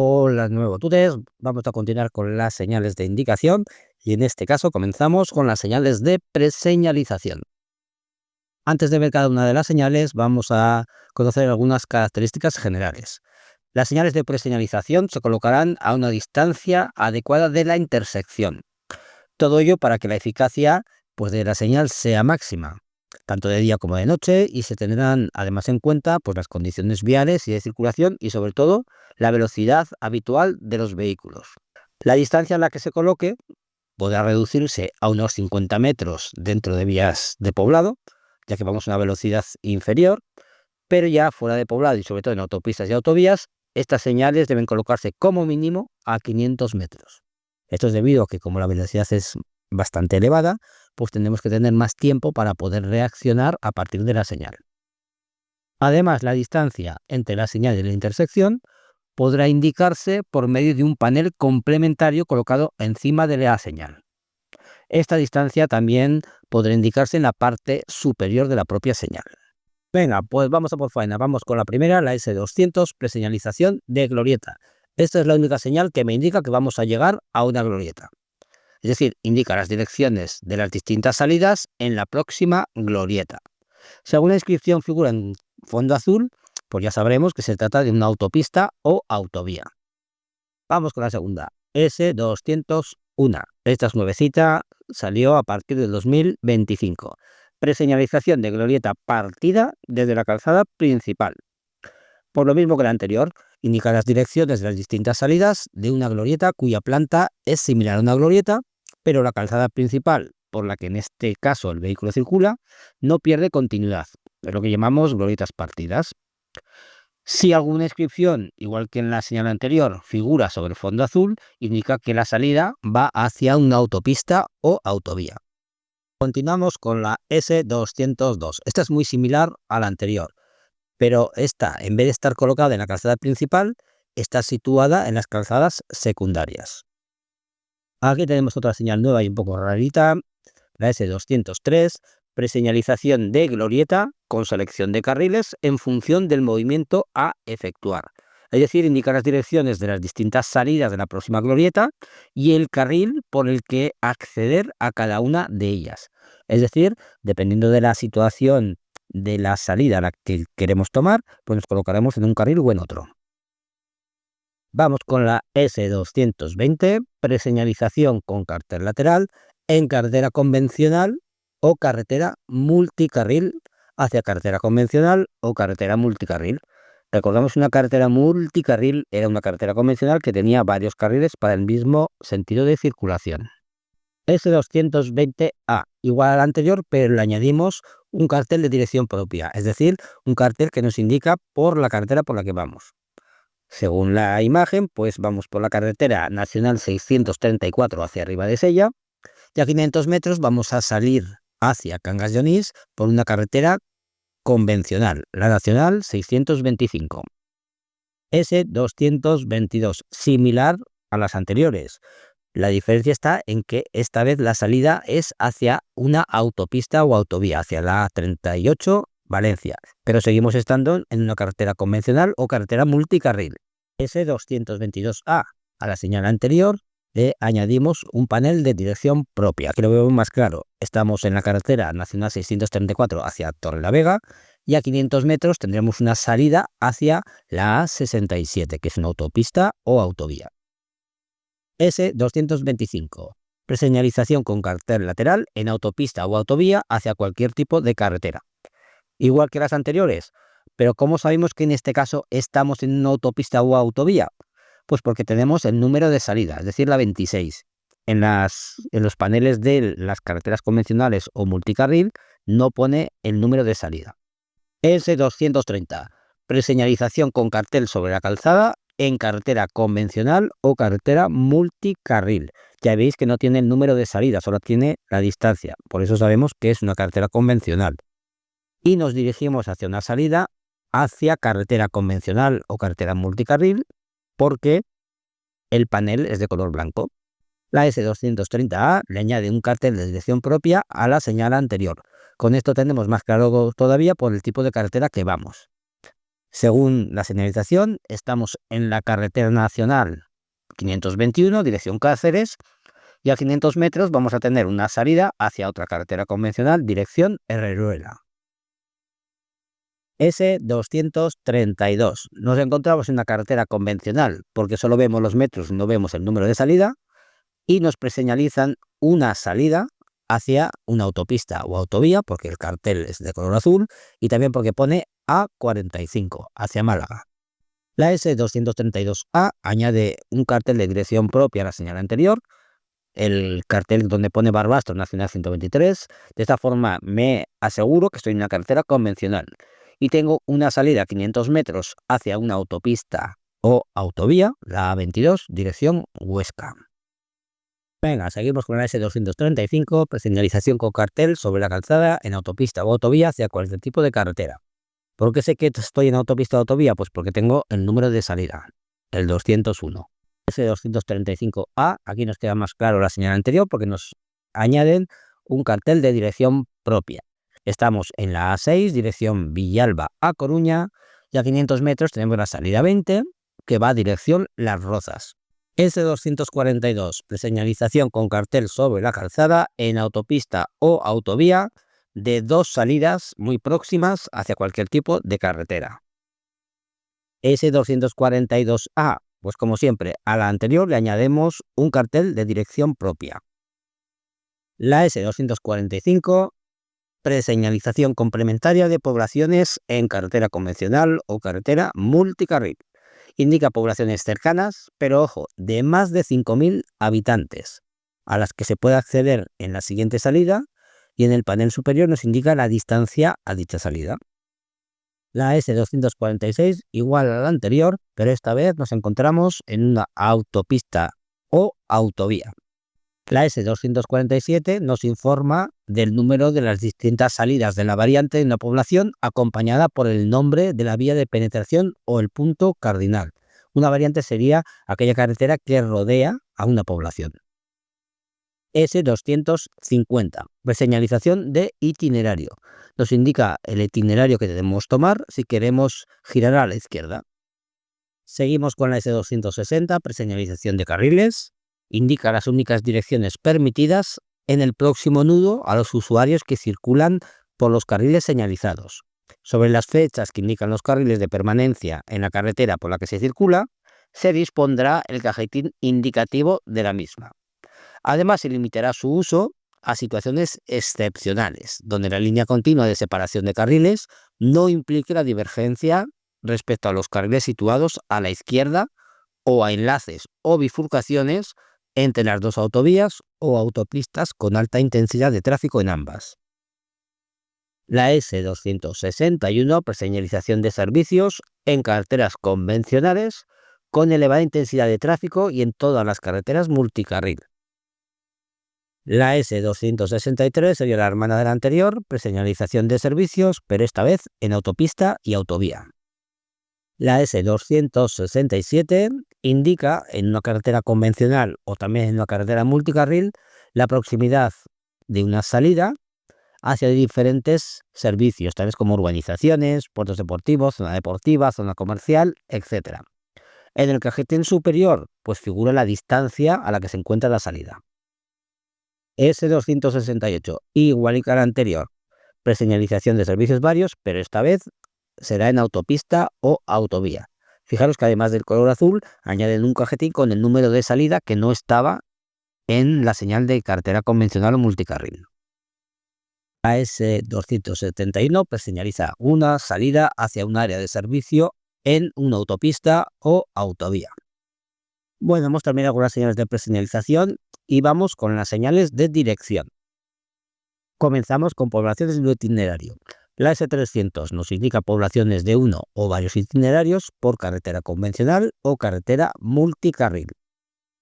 Hola, nuevo tudes. Vamos a continuar con las señales de indicación y en este caso comenzamos con las señales de preseñalización. Antes de ver cada una de las señales, vamos a conocer algunas características generales. Las señales de preseñalización se colocarán a una distancia adecuada de la intersección. Todo ello para que la eficacia de la señal sea máxima, tanto de día como de noche, y se tendrán además en cuenta las condiciones viales y de circulación y sobre todo la velocidad habitual de los vehículos. La distancia en la que se coloque podrá reducirse a unos 50 metros dentro de vías de poblado, ya que vamos a una velocidad inferior, pero ya fuera de poblado y sobre todo en autopistas y autovías, estas señales deben colocarse como mínimo a 500 metros. Esto es debido a que como la velocidad es bastante elevada, pues tendremos que tener más tiempo para poder reaccionar a partir de la señal. Además, la distancia entre la señal y la intersección podrá indicarse por medio de un panel complementario colocado encima de la señal. Esta distancia también podrá indicarse en la parte superior de la propia señal. Venga, pues vamos a por faena. Vamos con la primera, la S200, preseñalización de glorieta. Esta es la única señal que me indica que vamos a llegar a una glorieta. Es decir, indica las direcciones de las distintas salidas en la próxima glorieta. Si alguna inscripción figura en fondo azul, pues ya sabremos que se trata de una autopista o autovía. Vamos con la segunda, S201. Esta es nuevecita, salió a partir del 2025. Preseñalización de glorieta partida desde la calzada principal. Por lo mismo que la anterior, indica las direcciones de las distintas salidas de una glorieta cuya planta es similar a una glorieta, pero la calzada principal, por la que en este caso el vehículo circula, no pierde continuidad. Es lo que llamamos glorietas partidas. Si alguna inscripción, igual que en la señal anterior, figura sobre fondo azul, indica que la salida va hacia una autopista o autovía. Continuamos con la S202. Esta es muy similar a la anterior, pero esta, en vez de estar colocada en la calzada principal, está situada en las calzadas secundarias. Aquí tenemos otra señal nueva y un poco rarita, la S203, preseñalización de glorieta con selección de carriles en función del movimiento a efectuar. Es decir, indica las direcciones de las distintas salidas de la próxima glorieta y el carril por el que acceder a cada una de ellas. Es decir, dependiendo de la situación de la salida a la que queremos tomar, pues nos colocaremos en un carril o en otro. Vamos con la S220, preseñalización con cartel lateral en carretera convencional o carretera multicarril hacia carretera convencional o carretera multicarril. Recordamos, una carretera multicarril era una carretera convencional que tenía varios carriles para el mismo sentido de circulación. S220A, igual al anterior, pero le añadimos un cartel de dirección propia, es decir, un cartel que nos indica por la carretera por la que vamos. Según la imagen, pues vamos por la carretera nacional 634 hacia arriba de Sella, y a 500 metros vamos a salir hacia Cangas de Onís por una carretera convencional, la nacional 625. S222, similar a las anteriores. La diferencia está en que esta vez la salida es hacia una autopista o autovía, hacia la A38 Valencia, pero seguimos estando en una carretera convencional o carretera multicarril. S222A, a la señal anterior le añadimos un panel de dirección propia, que lo vemos más claro. Estamos en la carretera nacional 634 hacia Torrelavega y a 500 metros tendremos una salida hacia la A67, que es una autopista o autovía. S225, preseñalización con cartel lateral en autopista o autovía hacia cualquier tipo de carretera. Igual que las anteriores, pero ¿cómo sabemos que en este caso estamos en una autopista o autovía? Pues porque tenemos el número de salida, es decir, la 26. En los paneles de las carreteras convencionales o multicarril no pone el número de salida. S230, preseñalización con cartel sobre la calzada en carretera convencional o carretera multicarril. Ya veis que no tiene el número de salida, solo tiene la distancia. Por eso sabemos que es una carretera convencional. Y nos dirigimos hacia una salida hacia carretera convencional o carretera multicarril porque el panel es de color blanco. La S230A le añade un cartel de dirección propia a la señal anterior. Con esto tenemos más claro todavía por el tipo de carretera que vamos. Según la señalización, estamos en la carretera nacional 521, dirección Cáceres, y a 500 metros vamos a tener una salida hacia otra carretera convencional, dirección Herreruela. S232. Nos encontramos en una carretera convencional porque solo vemos los metros, no vemos el número de salida, y nos preseñalizan una salida hacia una autopista o autovía, porque el cartel es de color azul, y también porque pone A45, hacia Málaga. La S232A añade un cartel de dirección propia a la señal anterior, el cartel donde pone Barbastro Nacional 123. De esta forma me aseguro que estoy en una carretera convencional y tengo una salida a 500 metros hacia una autopista o autovía, la A22, dirección Huesca. Venga, seguimos con la S235, preseñalización con cartel sobre la calzada en autopista o autovía hacia cualquier tipo de carretera. ¿Por qué sé que estoy en autopista o autovía? Pues porque tengo el número de salida, el 201. S235A, aquí nos queda más claro la señal anterior porque nos añaden un cartel de dirección propia. Estamos en la A6, dirección Villalba a Coruña, y a 500 metros tenemos la salida 20, que va a dirección Las Rozas. S242, preseñalización con cartel sobre la calzada en autopista o autovía de dos salidas muy próximas hacia cualquier tipo de carretera. S242A, pues como siempre, a la anterior le añadimos un cartel de dirección propia. La S245, preseñalización complementaria de poblaciones en carretera convencional o carretera multicarril. Indica poblaciones cercanas, pero ojo, de más de 5.000 habitantes, a las que se puede acceder en la siguiente salida, y en el panel superior nos indica la distancia a dicha salida. La S246 igual a la anterior, pero esta vez nos encontramos en una autopista o autovía. La S247 nos informa del número de las distintas salidas de la variante de una población acompañada por el nombre de la vía de penetración o el punto cardinal. Una variante sería aquella carretera que rodea a una población. S250, reseñalización de itinerario. Nos indica el itinerario que debemos tomar si queremos girar a la izquierda. Seguimos con la S260, preseñalización de carriles. Indica las únicas direcciones permitidas en el próximo nudo a los usuarios que circulan por los carriles señalizados. Sobre las fechas que indican los carriles de permanencia en la carretera por la que se circula, se dispondrá el cajetín indicativo de la misma. Además, se limitará su uso a situaciones excepcionales, donde la línea continua de separación de carriles no implique la divergencia respecto a los carriles situados a la izquierda o a enlaces o bifurcaciones entre las dos autovías o autopistas con alta intensidad de tráfico en ambas. La S261, preseñalización de servicios en carreteras convencionales con elevada intensidad de tráfico y en todas las carreteras multicarril. La S263 sería la hermana de la anterior, preseñalización de servicios, pero esta vez en autopista y autovía. La S267 indica en una carretera convencional o también en una carretera multicarril la proximidad de una salida hacia diferentes servicios, tales como urbanizaciones, puertos deportivos, zona deportiva, zona comercial, etc. En el cajetín superior, pues figura la distancia a la que se encuentra la salida. S268, igual que la anterior, preseñalización de servicios varios, pero esta vez será en autopista o autovía. Fijaros que además del color azul, añaden un cajetín con el número de salida que no estaba en la señal de carretera convencional o multicarril. La S271 preseñaliza una salida hacia un área de servicio en una autopista o autovía. Bueno, hemos terminado con las señales de preseñalización y vamos con las señales de dirección. Comenzamos con poblaciones de itinerario. La S300 nos indica poblaciones de uno o varios itinerarios por carretera convencional o carretera multicarril.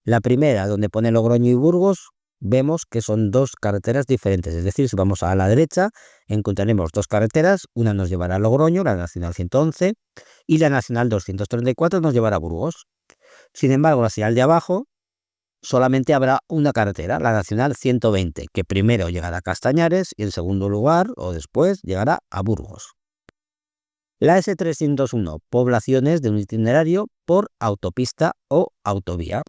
La primera, donde pone Logroño y Burgos, vemos que son dos carreteras diferentes. Es decir, si vamos a la derecha, encontraremos dos carreteras. Una nos llevará a Logroño, la Nacional 111, y la Nacional 234 nos llevará a Burgos. Sin embargo, la señal de abajo solamente habrá una carretera, la Nacional 120, que primero llegará a Castañares y en segundo lugar o después llegará a Burgos. La S301, poblaciones de un itinerario por autopista o autovía.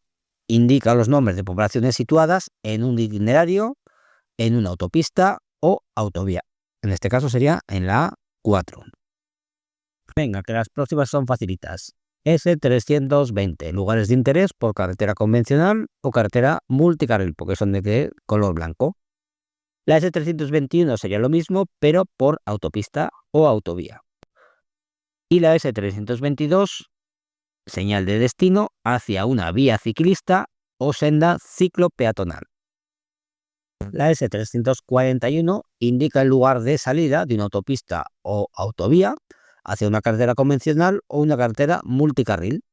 Indica los nombres de poblaciones situadas en un itinerario, en una autopista o autovía. En este caso sería en la A4. Venga, que las próximas son facilitas. S320, lugares de interés por carretera convencional o carretera multicarril, porque son de color blanco. La S321 sería lo mismo, pero por autopista o autovía. Y la S322, señal de destino hacia una vía ciclista o senda ciclopeatonal. La S341 indica el lugar de salida de una autopista o autovía hacia una carretera convencional o una carretera multicarril.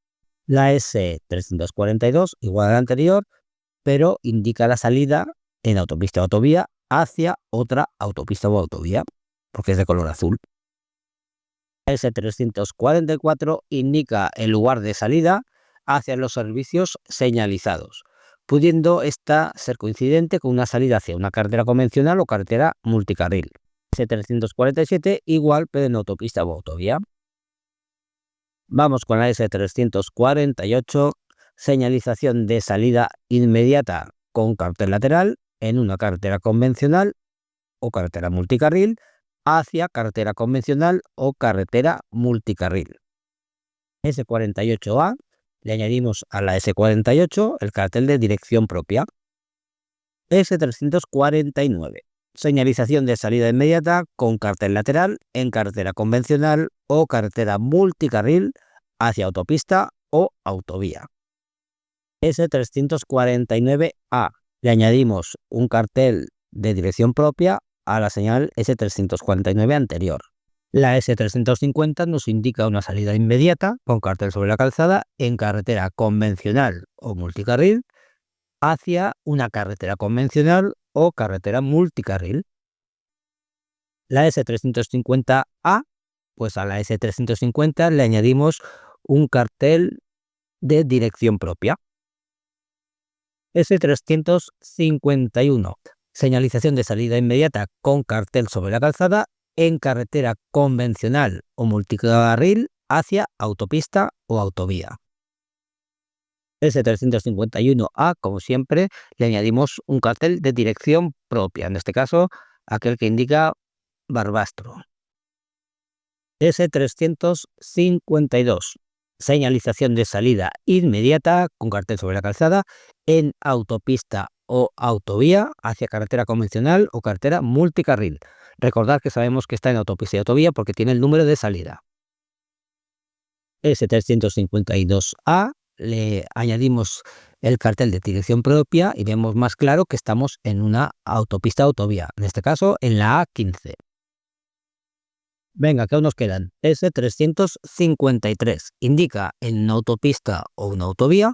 La S342, igual a la anterior, pero indica la salida en autopista o autovía hacia otra autopista o autovía, porque es de color azul. La S344 indica el lugar de salida hacia los servicios señalizados, pudiendo esta ser coincidente con una salida hacia una carretera convencional o carretera multicarril. S347 igual, pero en autopista o autovía. Vamos con la S348, señalización de salida inmediata con cartel lateral en una carretera convencional o carretera multicarril hacia carretera convencional o carretera multicarril. S48A, le añadimos a la S48 el cartel de dirección propia. S349, señalización de salida inmediata con cartel lateral en carretera convencional o carretera multicarril hacia autopista o autovía. S349A, le añadimos un cartel de dirección propia a la señal S349 anterior. La S350 nos indica una salida inmediata con cartel sobre la calzada en carretera convencional o multicarril hacia una carretera convencional o carretera multicarril. La S350A, pues a la S350 le añadimos un cartel de dirección propia. S351, señalización de salida inmediata con cartel sobre la calzada en carretera convencional o multicarril hacia autopista o autovía. S351A, como siempre, le añadimos un cartel de dirección propia, en este caso aquel que indica Barbastro. S352, señalización de salida inmediata con cartel sobre la calzada en autopista o autovía hacia carretera convencional o carretera multicarril. Recordad que sabemos que está en autopista y autovía porque tiene el número de salida. S352A, le añadimos el cartel de dirección propia y vemos más claro que estamos en una autopista autovía, en este caso en la A15. Venga, ¿qué aún nos quedan? S353 indica en una autopista o una autovía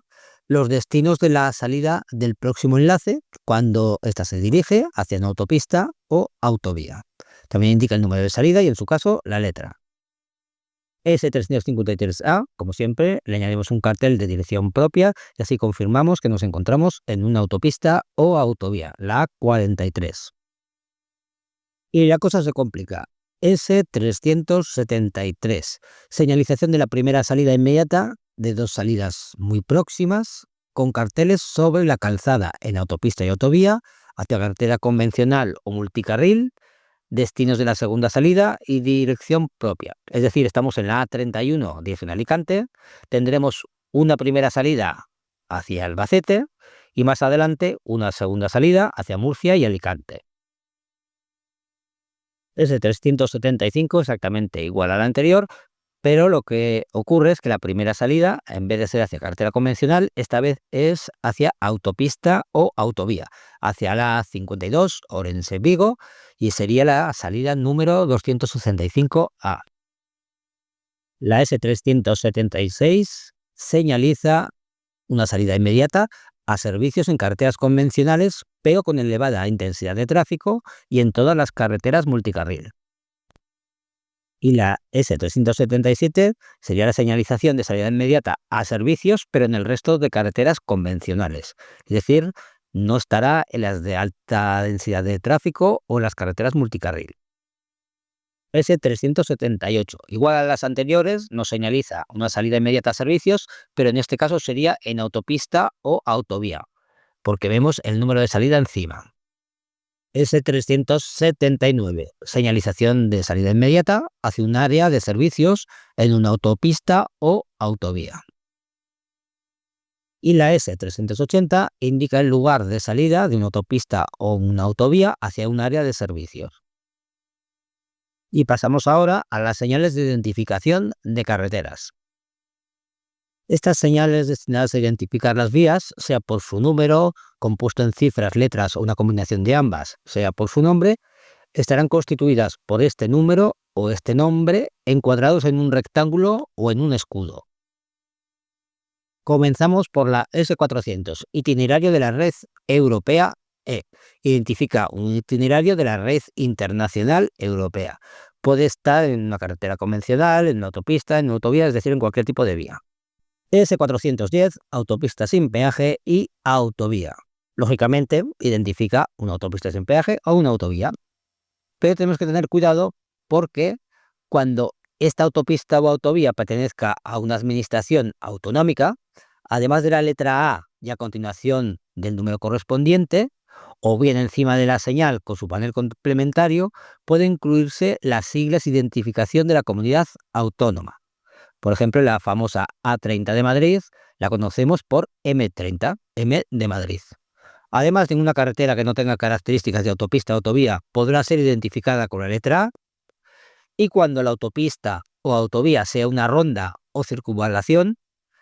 los destinos de la salida del próximo enlace cuando ésta se dirige hacia una autopista o autovía. También indica el número de salida y en su caso la letra. S353A, como siempre, le añadimos un cartel de dirección propia y así confirmamos que nos encontramos en una autopista o autovía, la A43. Y la cosa se complica. S373, señalización de la primera salida inmediata de dos salidas muy próximas con carteles sobre la calzada en autopista y autovía hacia carretera convencional o multicarril, destinos de la segunda salida y dirección propia. Es decir, estamos en la A31, dirección Alicante, tendremos una primera salida hacia Albacete y más adelante una segunda salida hacia Murcia y Alicante. S375 exactamente igual a la anterior, pero lo que ocurre es que la primera salida, en vez de ser hacia carretera convencional, esta vez es hacia autopista o autovía, hacia la 52 Orense-Vigo, y sería la salida número 265A. La S376 señaliza una salida inmediata a servicios en carreteras convencionales, pero con elevada intensidad de tráfico y en todas las carreteras multicarril. Y la S377 sería la señalización de salida inmediata a servicios, pero en el resto de carreteras convencionales. Es decir, no estará en las de alta densidad de tráfico o en las carreteras multicarril. S378. Igual a las anteriores, nos señaliza una salida inmediata a servicios, pero en este caso sería en autopista o autovía, porque vemos el número de salida encima. S379. Señalización de salida inmediata hacia un área de servicios en una autopista o autovía. Y la S380 indica el lugar de salida de una autopista o una autovía hacia un área de servicios. Y pasamos ahora a las señales de identificación de carreteras. Estas señales destinadas a identificar las vías, sea por su número, compuesto en cifras, letras o una combinación de ambas, sea por su nombre, estarán constituidas por este número o este nombre encuadrados en un rectángulo o en un escudo. Comenzamos por la S400, itinerario de la red europea E. Identifica un itinerario de la red internacional europea. Puede estar en una carretera convencional, en una autopista, en una autovía, es decir, en cualquier tipo de vía. S410, autopista sin peaje y autovía. Lógicamente, identifica una autopista sin peaje o una autovía. Pero tenemos que tener cuidado porque cuando esta autopista o autovía pertenezca a una administración autonómica, además de la letra A y a continuación del número correspondiente, o bien encima de la señal con su panel complementario, puede incluirse las siglas de identificación de la comunidad autónoma. Por ejemplo, la famosa A30 de Madrid la conocemos por M30, M de Madrid. Además, ninguna carretera que no tenga características de autopista o autovía podrá ser identificada con la letra A, y cuando la autopista o autovía sea una ronda o circunvalación,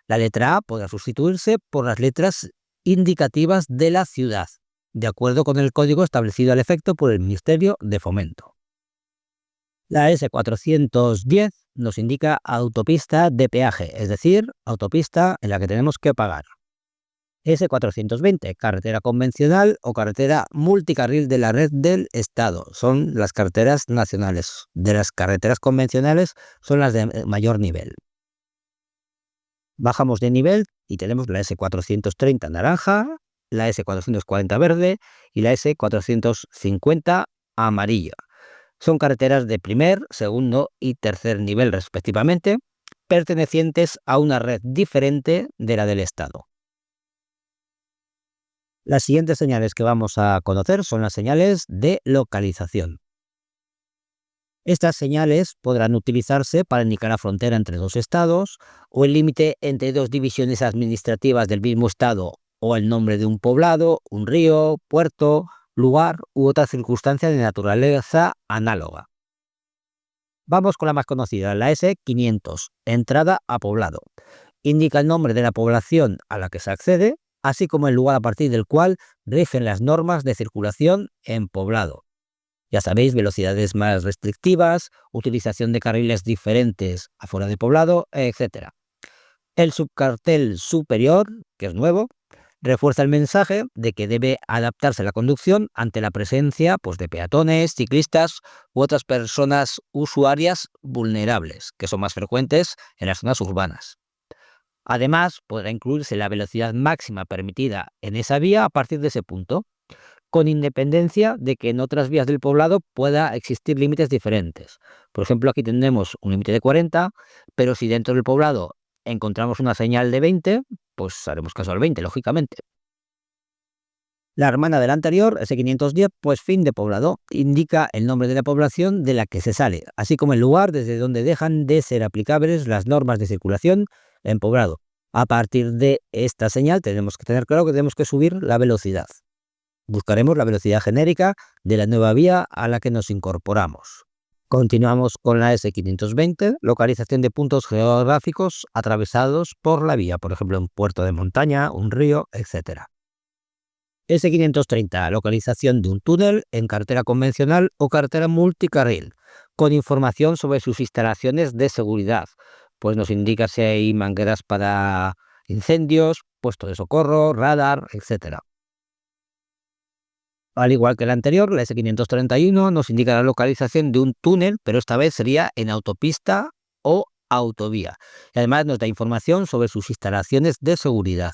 la letra A podrá sustituirse por las letras indicativas de la ciudad, de acuerdo con el código establecido al efecto por el Ministerio de Fomento. La S410 nos indica autopista de peaje, es decir, autopista en la que tenemos que pagar. S420, carretera convencional o carretera multicarril de la red del Estado. Son las carreteras nacionales. De las carreteras convencionales son las de mayor nivel. Bajamos de nivel y tenemos la S430 naranja, la S440 verde y la S450 amarilla. Son carreteras de primer, segundo y tercer nivel respectivamente, pertenecientes a una red diferente de la del Estado. Las siguientes señales que vamos a conocer son las señales de localización. Estas señales podrán utilizarse para indicar la frontera entre dos estados o el límite entre dos divisiones administrativas del mismo estado o el nombre de un poblado, un río, puerto, lugar u otra circunstancia de naturaleza análoga. Vamos con la más conocida, la S500, entrada a poblado. Indica el nombre de la población a la que se accede, así como el lugar a partir del cual rigen las normas de circulación en poblado. Ya sabéis, velocidades más restrictivas, utilización de carriles diferentes afuera de poblado, etc. El subcartel superior, que es nuevo, refuerza el mensaje de que debe adaptarse la conducción ante la presencia de peatones, ciclistas u otras personas usuarias vulnerables, que son más frecuentes en las zonas urbanas. Además, podrá incluirse la velocidad máxima permitida en esa vía a partir de ese punto, con independencia de que en otras vías del poblado pueda existir límites diferentes. Por ejemplo, aquí tenemos un límite de 40, pero si dentro del poblado encontramos una señal de 20, pues haremos caso al 20, lógicamente. La hermana del anterior, S510, pues fin de poblado, indica el nombre de la población de la que se sale, así como el lugar desde donde dejan de ser aplicables las normas de circulación en poblado. A partir de esta señal tenemos que tener claro que tenemos que subir la velocidad. Buscaremos la velocidad genérica de la nueva vía a la que nos incorporamos. Continuamos con la S520, localización de puntos geográficos atravesados por la vía, por ejemplo, un puerto de montaña, un río, etc. S530, localización de un túnel en carretera convencional o carretera multicarril, con información sobre sus instalaciones de seguridad, pues nos indica si hay mangueras para incendios, puesto de socorro, radar, etc. Al igual que la anterior, la S531 nos indica la localización de un túnel, pero esta vez sería en autopista o autovía. Y además nos da información sobre sus instalaciones de seguridad.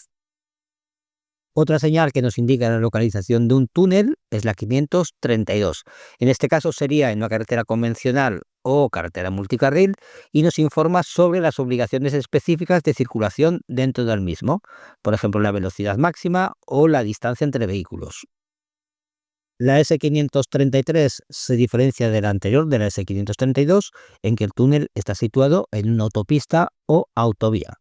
Otra señal que nos indica la localización de un túnel es la 532. En este caso sería en una carretera convencional o carretera multicarril y nos informa sobre las obligaciones específicas de circulación dentro del mismo, por ejemplo, la velocidad máxima o la distancia entre vehículos. La S533 se diferencia de la anterior, de la S532, en que el túnel está situado en una autopista o autovía.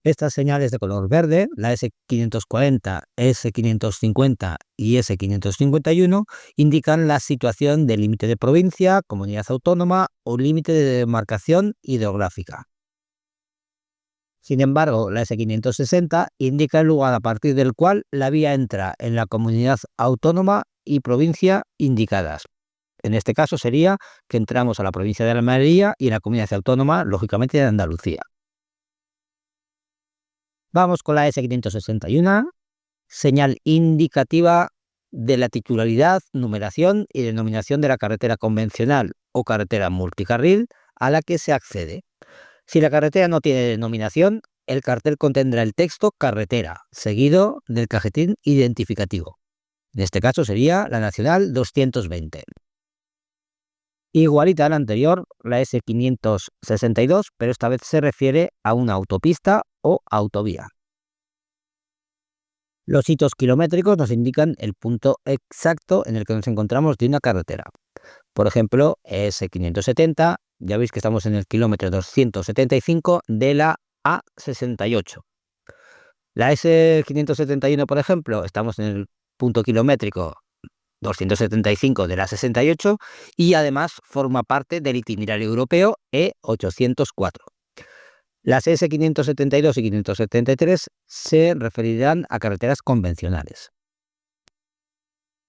Estas señales de color verde, la S540, S550 y S551, indican la situación del límite de provincia, comunidad autónoma o límite de demarcación hidrográfica. Sin embargo, la S560 indica el lugar a partir del cual la vía entra en la comunidad autónoma y provincia indicadas. En este caso sería que entramos a la provincia de Almería y la comunidad autónoma, lógicamente, de Andalucía. Vamos con la S561, señal indicativa de la titularidad, numeración y denominación de la carretera convencional o carretera multicarril a la que se accede. Si la carretera no tiene denominación, el cartel contendrá el texto carretera, seguido del cajetín identificativo. En este caso sería la Nacional 220. Igualita a la anterior, la S562, pero esta vez se refiere a una autopista o autovía. Los hitos kilométricos nos indican el punto exacto en el que nos encontramos de una carretera. Por ejemplo, S570, ya veis que estamos en el kilómetro 275 de la A68. La S571, por ejemplo, estamos en el punto kilométrico 275 de la 68 y además forma parte del itinerario europeo E804. Las S572 y 573 se referirán a carreteras convencionales.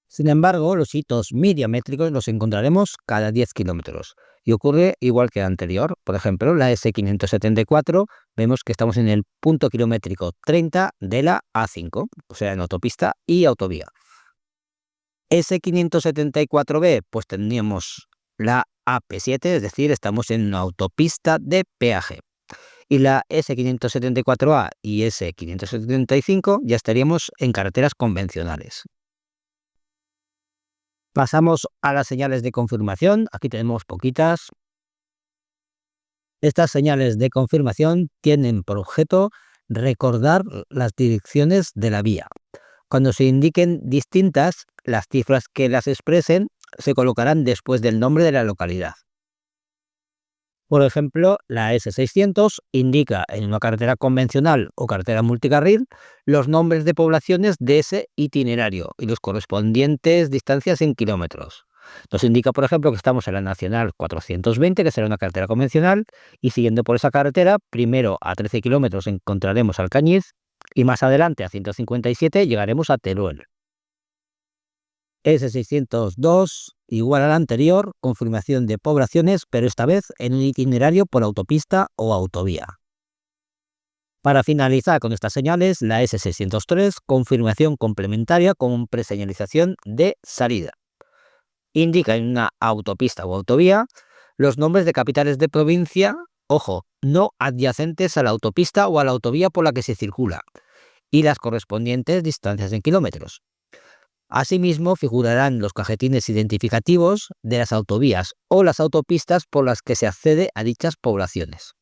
Sin embargo, los hitos midiométricos los encontraremos cada 10 kilómetros y ocurre igual que el anterior. Por ejemplo, la S574 vemos que estamos en el punto kilométrico 30 de la A5, o sea, en autopista y autovía. S574B, pues tendríamos la AP7, es decir, estamos en una autopista de peaje. Y la S574A y S575 ya estaríamos en carreteras convencionales. Pasamos a las señales de confirmación. Aquí tenemos poquitas. Estas señales de confirmación tienen por objeto recordar las direcciones de la vía. Cuando se indiquen distintas, las cifras que las expresen se colocarán después del nombre de la localidad. Por ejemplo, la S600 indica en una carretera convencional o carretera multicarril los nombres de poblaciones de ese itinerario y los correspondientes distancias en kilómetros. Nos indica, por ejemplo, que estamos en la Nacional 420, que será una carretera convencional, y siguiendo por esa carretera, primero a 13 kilómetros encontraremos Alcañiz y más adelante a 157 llegaremos a Teruel. S602, igual al anterior, confirmación de poblaciones, pero esta vez en un itinerario por autopista o autovía. Para finalizar con estas señales, la S603, confirmación complementaria con preseñalización de salida. Indica en una autopista o autovía los nombres de capitales de provincia, ojo, no adyacentes a la autopista o a la autovía por la que se circula, y las correspondientes distancias en kilómetros. Asimismo, figurarán los cajetines identificativos de las autovías o las autopistas por las que se accede a dichas poblaciones.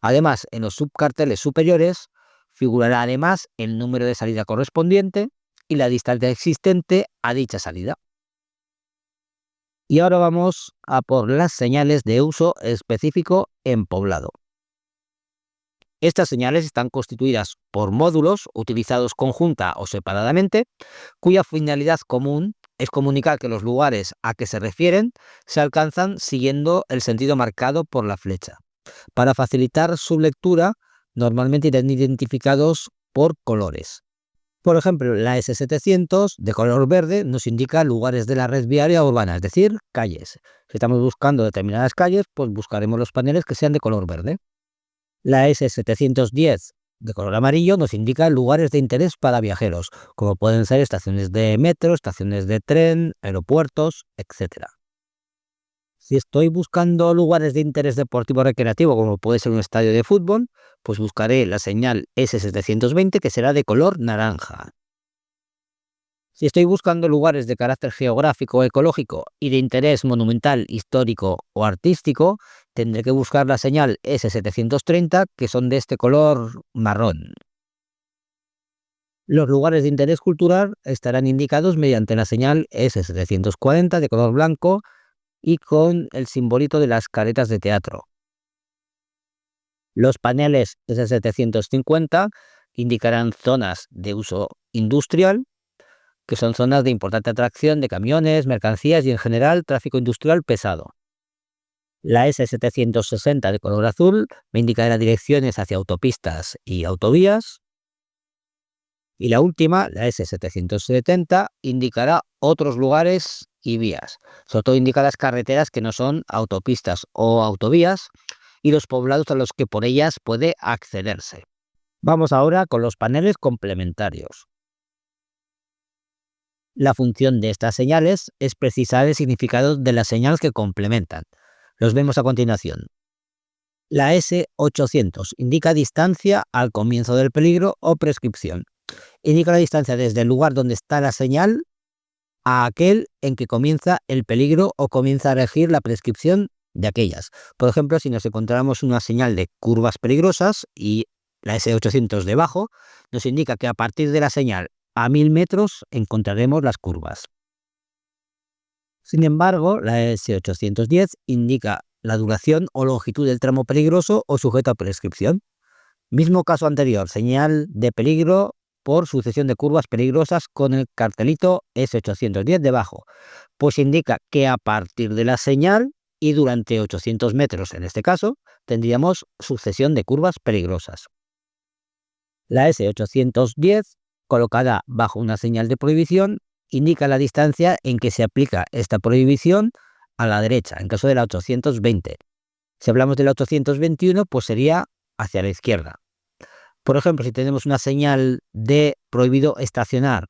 Además, en los subcarteles superiores figurará además el número de salida correspondiente y la distancia existente a dicha salida. Y ahora vamos a por las señales de uso específico en poblado. Estas señales están constituidas por módulos utilizados conjunta o separadamente, cuya finalidad común es comunicar que los lugares a que se refieren se alcanzan siguiendo el sentido marcado por la flecha. Para facilitar su lectura, normalmente irán identificados por colores. Por ejemplo, la S700 de color verde nos indica lugares de la red viaria urbana, es decir, calles. Si estamos buscando determinadas calles, pues buscaremos los paneles que sean de color verde. La S710 de color amarillo nos indica lugares de interés para viajeros, como pueden ser estaciones de metro, estaciones de tren, aeropuertos, etc. Si estoy buscando lugares de interés deportivo recreativo, como puede ser un estadio de fútbol, pues buscaré la señal S720, que será de color naranja. Si estoy buscando lugares de carácter geográfico o ecológico y de interés monumental, histórico o artístico, tendré que buscar la señal S730, que son de este color marrón. Los lugares de interés cultural estarán indicados mediante la señal S740 de color blanco y con el simbolito de las caretas de teatro. Los paneles S750 indicarán zonas de uso industrial, que son zonas de importante atracción de camiones, mercancías y en general tráfico industrial pesado. La S760 de color azul me indicará direcciones hacia autopistas y autovías. Y la última, la S770, indicará otros lugares y vías. Sobre todo indica las carreteras que no son autopistas o autovías y los poblados a los que por ellas puede accederse. Vamos ahora con los paneles complementarios. La función de estas señales es precisar el significado de las señales que complementan. Los vemos a continuación. La S800 indica distancia al comienzo del peligro o prescripción. Indica la distancia desde el lugar donde está la señal a aquel en que comienza el peligro o comienza a regir la prescripción de aquellas. Por ejemplo, si nos encontramos una señal de curvas peligrosas y la S800 debajo, nos indica que a partir de la señal a 1000 metros encontraremos las curvas. Sin embargo, la S810 indica la duración o longitud del tramo peligroso o sujeto a prescripción. Mismo caso anterior, señal de peligro por sucesión de curvas peligrosas con el cartelito S810 debajo, pues indica que a partir de la señal y durante 800 metros en este caso, tendríamos sucesión de curvas peligrosas. La S810, colocada bajo una señal de prohibición, indica la distancia en que se aplica esta prohibición a la derecha, en caso de la 820. Si hablamos de la 821, pues sería hacia la izquierda. Por ejemplo, si tenemos una señal de prohibido estacionar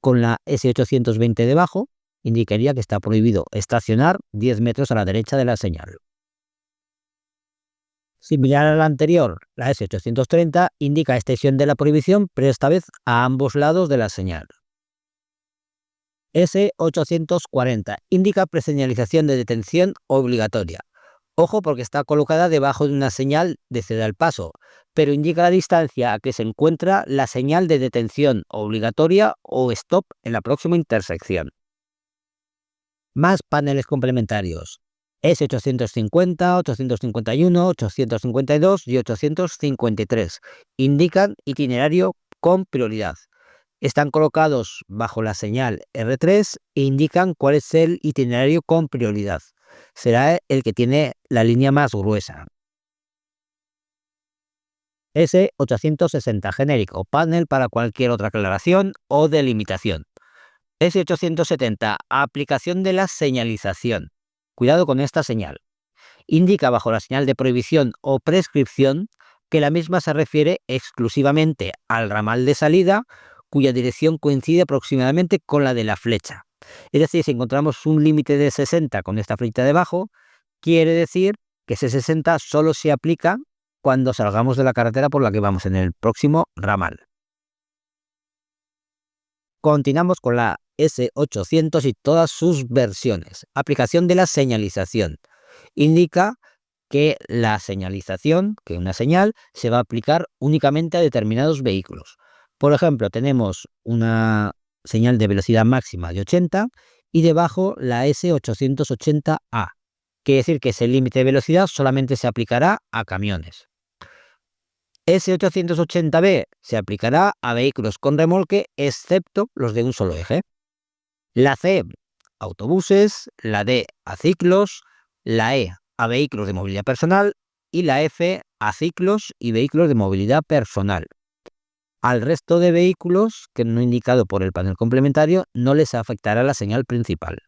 con la S820 debajo, indicaría que está prohibido estacionar 10 metros a la derecha de la señal. Similar a la anterior, la S830 indica extensión de la prohibición, pero esta vez a ambos lados de la señal. S840 indica preseñalización de detención obligatoria. Ojo, porque está colocada debajo de una señal de ceda al paso, pero indica la distancia a que se encuentra la señal de detención obligatoria o stop en la próxima intersección. Más paneles complementarios. S850, 851, 852 y 853 indican itinerario con prioridad. Están colocados bajo la señal R3 e indican cuál es el itinerario con prioridad. Será el que tiene la línea más gruesa. S860 genérico, panel para cualquier otra aclaración o delimitación. S870, aplicación de la señalización. Cuidado con esta señal. Indica bajo la señal de prohibición o prescripción que la misma se refiere exclusivamente al ramal de salida cuya dirección coincide aproximadamente con la de la flecha. Es decir, si encontramos un límite de 60 con esta flechita debajo, quiere decir que ese 60 solo se aplica cuando salgamos de la carretera por la que vamos en el próximo ramal. Continuamos con la S800 y todas sus versiones. Aplicación de la señalización. Indica que la señalización, que una señal, se va a aplicar únicamente a determinados vehículos. Por ejemplo, tenemos una señal de velocidad máxima de 80 y debajo la S880A. Quiere decir que ese límite de velocidad solamente se aplicará a camiones. S880B se aplicará a vehículos con remolque excepto los de un solo eje. La C, autobuses, la D, a ciclos, la E, a vehículos de movilidad personal y la F, a ciclos y vehículos de movilidad personal. Al resto de vehículos, que no indicado por el panel complementario, no les afectará la señal principal.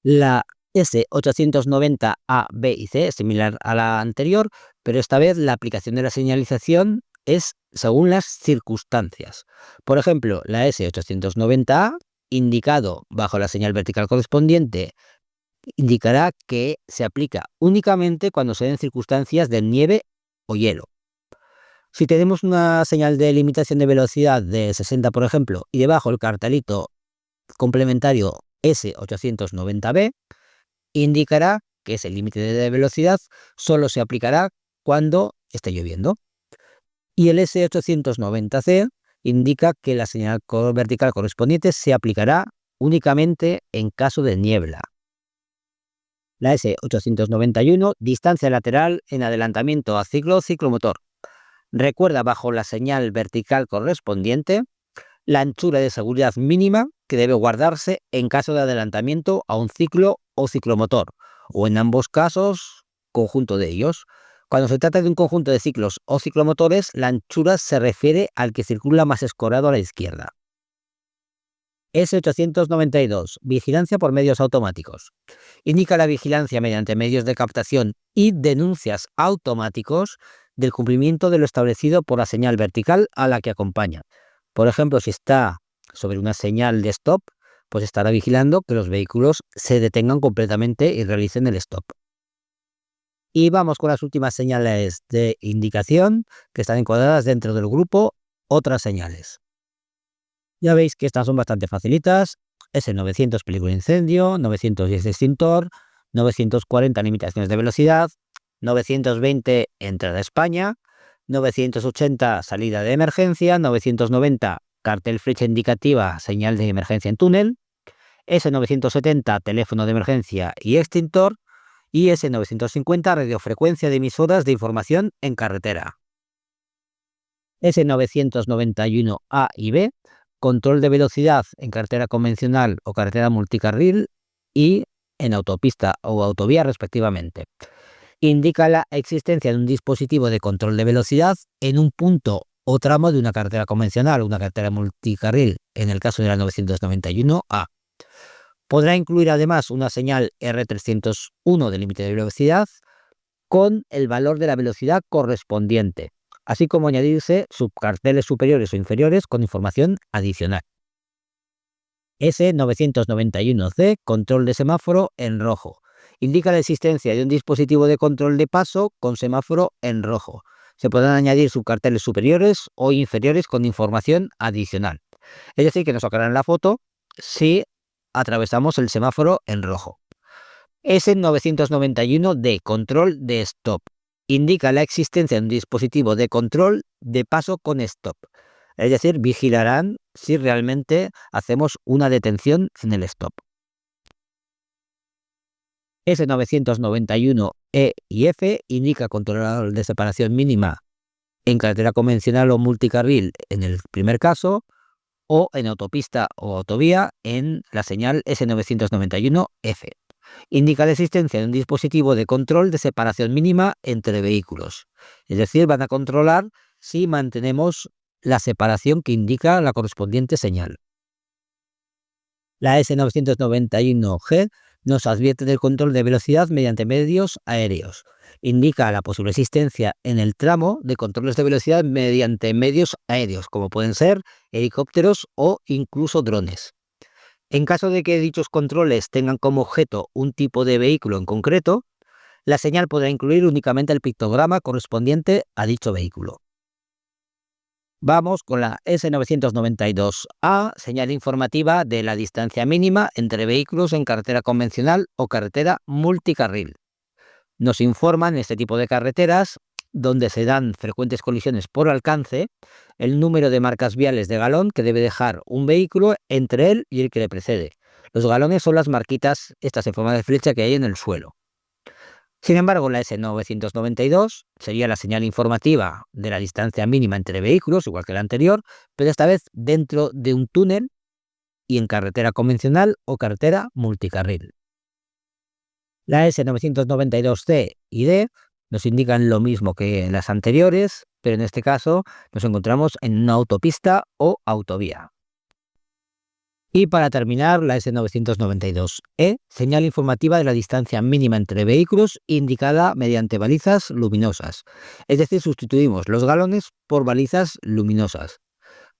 La S890A, B y C es similar a la anterior, pero esta vez la aplicación de la señalización es según las circunstancias. Por ejemplo, la S890A, indicado bajo la señal vertical correspondiente, indicará que se aplica únicamente cuando se den circunstancias de nieve o hielo. Si tenemos una señal de limitación de velocidad de 60, por ejemplo, y debajo el cartelito complementario S890B, indicará que ese límite de velocidad solo se aplicará cuando esté lloviendo. Y el S890C indica que la señal vertical correspondiente se aplicará únicamente en caso de niebla. La S891, distancia lateral en adelantamiento a ciclomotor. Recuerda bajo la señal vertical correspondiente la anchura de seguridad mínima que debe guardarse en caso de adelantamiento a un ciclo o ciclomotor, o en ambos casos, conjunto de ellos. Cuando se trata de un conjunto de ciclos o ciclomotores, la anchura se refiere al que circula más escorado a la izquierda. S892. Vigilancia por medios automáticos. Indica la vigilancia mediante medios de captación y denuncias automáticos del cumplimiento de lo establecido por la señal vertical a la que acompaña. Por ejemplo, si está sobre una señal de stop, pues estará vigilando que los vehículos se detengan completamente y realicen el stop. Y vamos con las últimas señales de indicación que están encuadradas dentro del grupo otras señales. Ya veis que estas son bastante facilitas. S900 peligro de incendio, 910 extintor, 940 limitaciones de velocidad, 920 entrada a España, 980 salida de emergencia, 990 cartel flecha indicativa señal de emergencia en túnel, S970 teléfono de emergencia y extintor y S950 radiofrecuencia de emisoras de información en carretera. S991A y B control de velocidad en carretera convencional o carretera multicarril y en autopista o autovía respectivamente. Indica la existencia de un dispositivo de control de velocidad en un punto o tramo de una carretera convencional o una carretera multicarril en el caso de la 991A. Podrá incluir además una señal R301 de límite de velocidad con el valor de la velocidad correspondiente, así como añadirse subcarteles superiores o inferiores con información adicional. S991C, control de semáforo en rojo. Indica la existencia de un dispositivo de control de paso con semáforo en rojo. Se podrán añadir subcarteles superiores o inferiores con información adicional. Es decir, que nos sacarán la foto si atravesamos el semáforo en rojo. S991D, control de stop. Indica la existencia de un dispositivo de control de paso con stop. Es decir, vigilarán si realmente hacemos una detención en el stop. S991E y F indica controlador de separación mínima en carretera convencional o multicarril en el primer caso, o en autopista o autovía en la señal S991F. Indica la existencia de un dispositivo de control de separación mínima entre vehículos. Es decir, van a controlar si mantenemos la separación que indica la correspondiente señal. La S991G nos advierte del control de velocidad mediante medios aéreos. Indica la posible existencia en el tramo de controles de velocidad mediante medios aéreos, como pueden ser helicópteros o incluso drones. En caso de que dichos controles tengan como objeto un tipo de vehículo en concreto, la señal podrá incluir únicamente el pictograma correspondiente a dicho vehículo. Vamos con la S992A, señal informativa de la distancia mínima entre vehículos en carretera convencional o carretera multicarril. Nos informan en este tipo de carreteras, donde se dan frecuentes colisiones por alcance, el número de marcas viales de galón que debe dejar un vehículo entre él y el que le precede. Los galones son las marquitas, estas en forma de flecha que hay en el suelo. Sin embargo, la S992 sería la señal informativa de la distancia mínima entre vehículos, igual que la anterior, pero esta vez dentro de un túnel y en carretera convencional o carretera multicarril. La S992C y D nos indican lo mismo que en las anteriores, pero en este caso nos encontramos en una autopista o autovía. Y para terminar, la S992E, señal informativa de la distancia mínima entre vehículos indicada mediante balizas luminosas. Es decir, sustituimos los galones por balizas luminosas,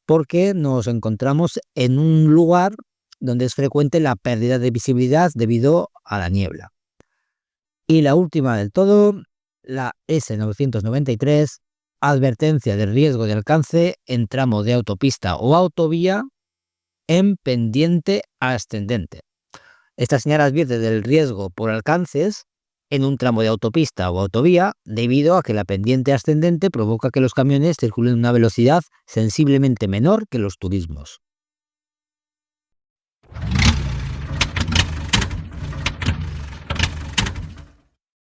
porque nos encontramos en un lugar donde es frecuente la pérdida de visibilidad debido a la niebla. Y la última del todo, la S993, Advertencia de riesgo de alcance en tramo de autopista o autovía en pendiente ascendente. Esta señal advierte del riesgo por alcances en un tramo de autopista o autovía debido a que la pendiente ascendente provoca que los camiones circulen a una velocidad sensiblemente menor que los turismos.